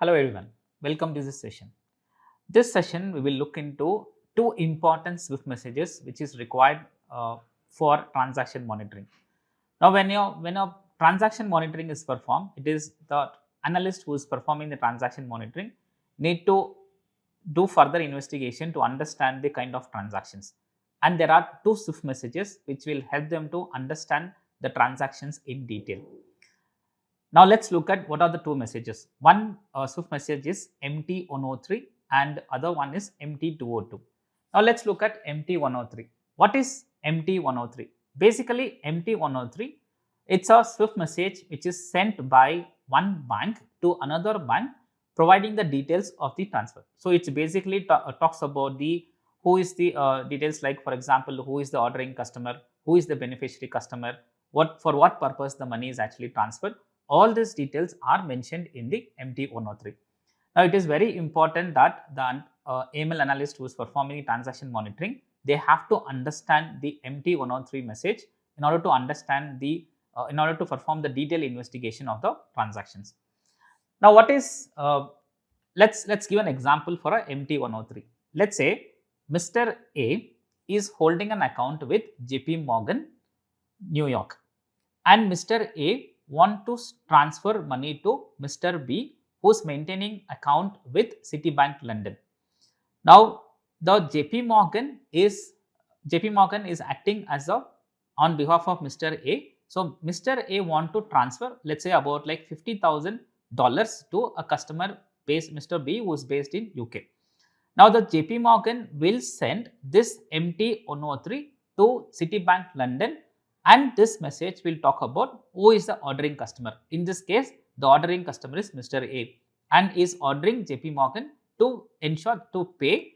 Hello everyone, welcome to this session. This session we will look into two important Swift messages which is required for transaction monitoring. Now when a transaction monitoring is performed, it is the analyst who is performing the transaction monitoring need to do further investigation to understand the kind of transactions. And there are two Swift messages which will help them to understand the transactions in detail. Now let's look at what are the two messages. One Swift message is MT103 and other one is MT202. Now let's look at MT103. What is MT103? Basically MT103, it's a Swift message which is sent by one bank to another bank providing the details of the transfer. So it's basically talks about the who is the details, like for example who is the ordering customer, who is the beneficiary customer, what for what purpose the money is actually transferred. All these details are mentioned in the MT103. Now, it is very important that the AML analyst who is performing transaction monitoring, they have to understand the MT103 message in order to understand the in order to perform the detailed investigation of the transactions. Now, what is let's give an example for a MT103. Let's say Mr. A is holding an account with JP Morgan, New York, and Mr. A want to transfer money to Mr. B, who is maintaining account with Citibank London. Now, the JP Morgan is acting as a on behalf of Mr. A. So, Mr. A want to transfer, let's say about like $50,000 to a customer based Mr. B, who is based in UK. Now, the JP Morgan will send this MT103 to Citibank London, and this message will talk about who is the ordering customer. In this case, the ordering customer is Mr. A and is ordering JP Morgan to ensure to pay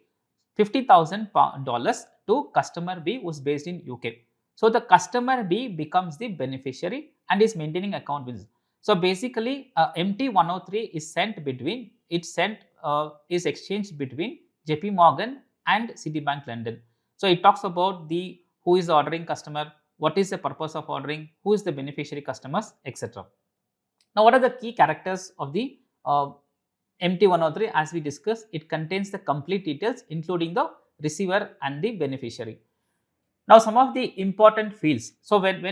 $50,000 to customer B, who is based in UK. So, the customer B becomes the beneficiary and is maintaining account with. So, basically MT103 is sent between, is exchanged between JP Morgan and Citibank London. So, it talks about the who is the ordering customer, what is the purpose of ordering, who is the beneficiary customers, etc. Now, what are the key characters of the MT103? As we discussed, it contains the complete details including the receiver and the beneficiary. Now, some of the important fields. So, when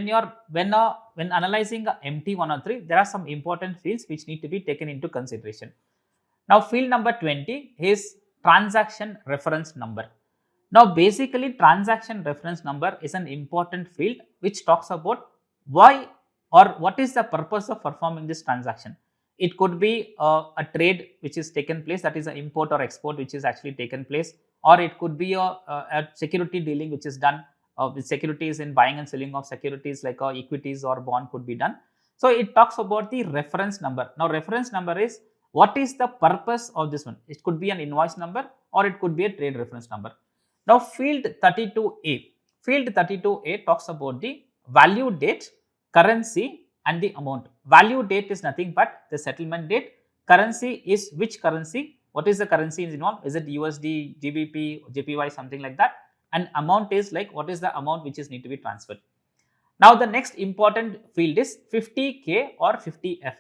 analyzing a MT103, there are some important fields which need to be taken into consideration. Now, field number 20 is transaction reference number. Now, basically transaction reference number is an important field which talks about why or what is the purpose of performing this transaction. It could be a trade which is taken place, that is an import or export which is actually taken place, or it could be a security dealing which is done with securities in buying and selling of securities like equities or bond could be done. So, it talks about the reference number. Now, reference number is what is the purpose of this one. It could be an invoice number or it could be a trade reference number. Now, field 32A. Field 32A talks about the value date, currency and the amount. Value date is nothing but the settlement date. Currency is which currency, what is the currency involved, is it USD, GBP, JPY, something like that, and amount is like what is the amount which is need to be transferred. Now, the next important field is 50K or 50F.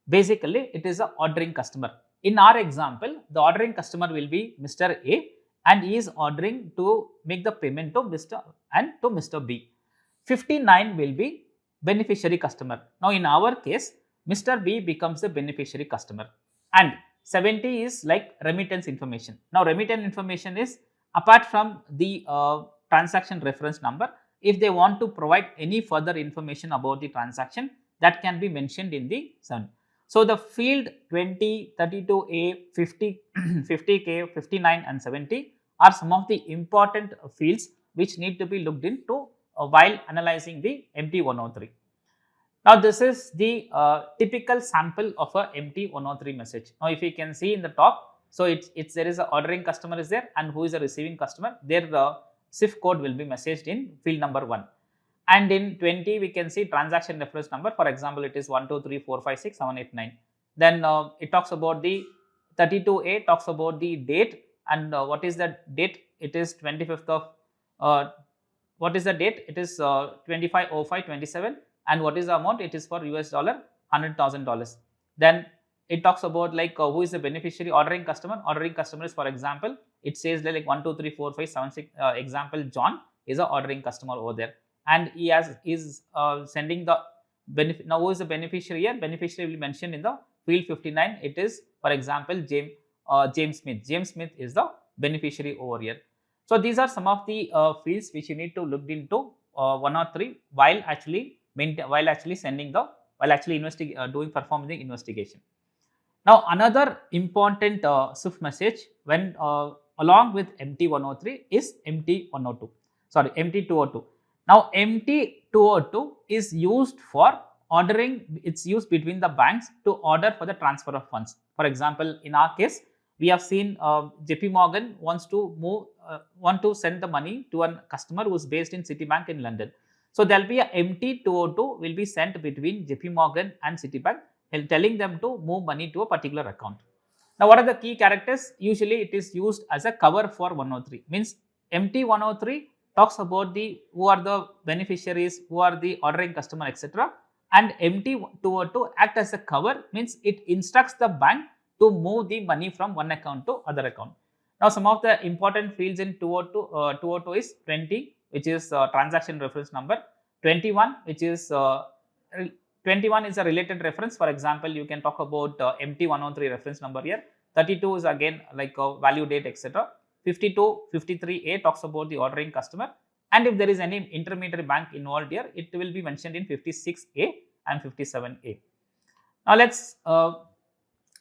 Basically, it is a ordering customer. In our example, the ordering customer will be Mr. A and he is ordering to make the payment to Mr. B. 59 will be beneficiary customer. Now, in our case, Mr. B becomes the beneficiary customer, and 70 is like remittance information. Now, remittance information is apart from the transaction reference number. If they want to provide any further information about the transaction, that can be mentioned in the 7. So, the field 20, 32A, 50, 50K, 59 and 70 are some of the important fields which need to be looked into while analyzing the MT103. Now, this is the typical sample of a MT103 message. Now, if you can see in the top, so there is a ordering customer is there and who is a receiving customer, their SIF code will be messaged in field number 1. And in 20, we can see transaction reference number. For example, it is 1, 2, 3, 4, 5, 6, 7, 8, 9. Then it talks about the 32A, talks about the date, and what is the date? It is 25th of, what is the date? It is 25/05/27, and what is the amount? It is for US dollar $100,000. Then it talks about like who is the beneficiary. Ordering customer. Ordering customer is, for example, it says like 1 2 3 4 5 7 6. Example, John is a ordering customer over there, and he is sending the benefit. Now who is the beneficiary here? Beneficiary will be mentioned in the field 59. It is, for example, James Smith. James Smith is the beneficiary over here. So these are some of the fields which you need to look into 103 while actually sending the doing performing the investigation. Now another important SWIFT message when along with MT103 is MT102. Sorry, MT202. Now MT202 is used for ordering. It's used between the banks to order for the transfer of funds. For example, in our case, we have seen JP Morgan want to send the money to a customer who is based in Citibank in London. So there will be a MT202 will be sent between JP Morgan and Citibank, telling them to move money to a particular account. Now what are the key characters? Usually it is used as a cover for 103. Means MT103 talks about who are the beneficiaries, who are the ordering customer, etc. And MT202 act as a cover, means it instructs the bank to move the money from one account to other account. Now some of the important fields in 202 is 20, which is transaction reference number. 21, which is 21 is a related reference. For example, you can talk about MT103 reference number here. 32 is again like a value date, etc. 52, 53A talks about the ordering customer, and if there is any intermediary bank involved here, it will be mentioned in 56A and 57A. Now let's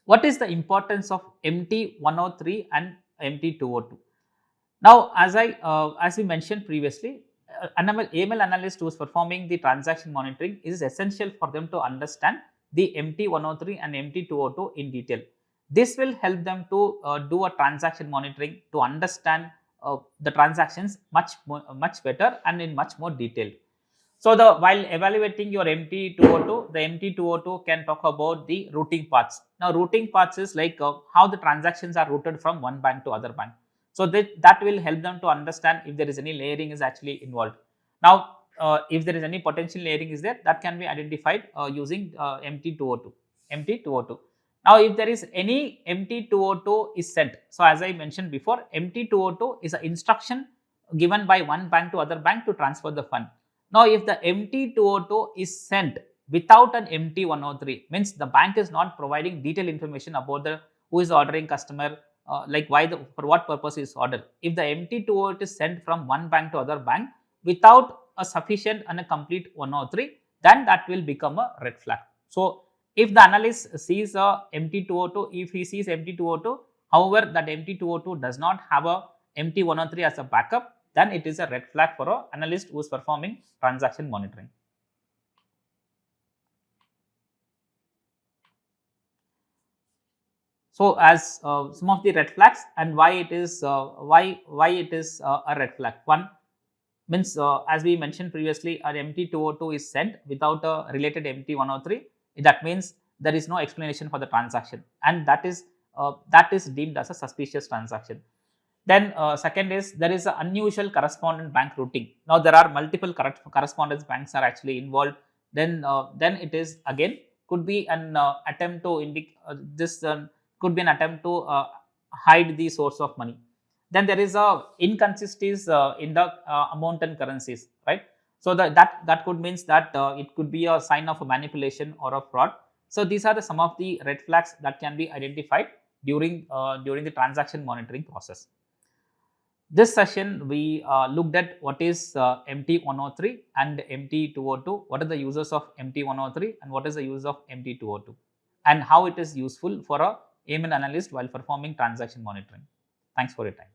what is the importance of MT103 and MT202? Now as we mentioned previously, AML analyst who is performing the transaction monitoring, is essential for them to understand the MT103 and MT202 in detail. This will help them to do a transaction monitoring to understand the transactions much better and in much more detail. So while evaluating your MT202, the MT202 can talk about the routing paths. Now routing paths is like how the transactions are routed from one bank to other bank. So that will help them to understand if there is any layering is actually involved. Now if there is any potential layering is there, that can be identified using MT202. Now if there is any MT202 is sent, so as I mentioned before, MT202 is an instruction given by one bank to other bank to transfer the fund. Now if the MT202 is sent without an MT103, means the bank is not providing detailed information about who is the ordering customer, like for what purpose is ordered. If the MT202 is sent from one bank to other bank without a sufficient and a complete 103, then that will become a red flag. So if the analyst sees a MT202, if he sees MT202, however that MT202 does not have a MT103 as a backup, then it is a red flag for an analyst who is performing transaction monitoring. So as some of the red flags and why it is a red flag. One means as we mentioned previously, an MT202 is sent without a related MT103. That means there is no explanation for the transaction, and that is deemed as a suspicious transaction. Then second is there is an unusual correspondent bank routing. Now there are multiple correspondence banks are actually involved. Then it is again could be an attempt to could be an attempt to hide the source of money. Then there is a inconsistencies in the amount and currencies, right? So that could means that it could be a sign of a manipulation or a fraud. So these are some of the red flags that can be identified during the transaction monitoring process. This session we looked at what is MT103 and MT202, what are the uses of MT103 and what is the use of MT202, and how it is useful for a AML analyst while performing transaction monitoring. Thanks for your time.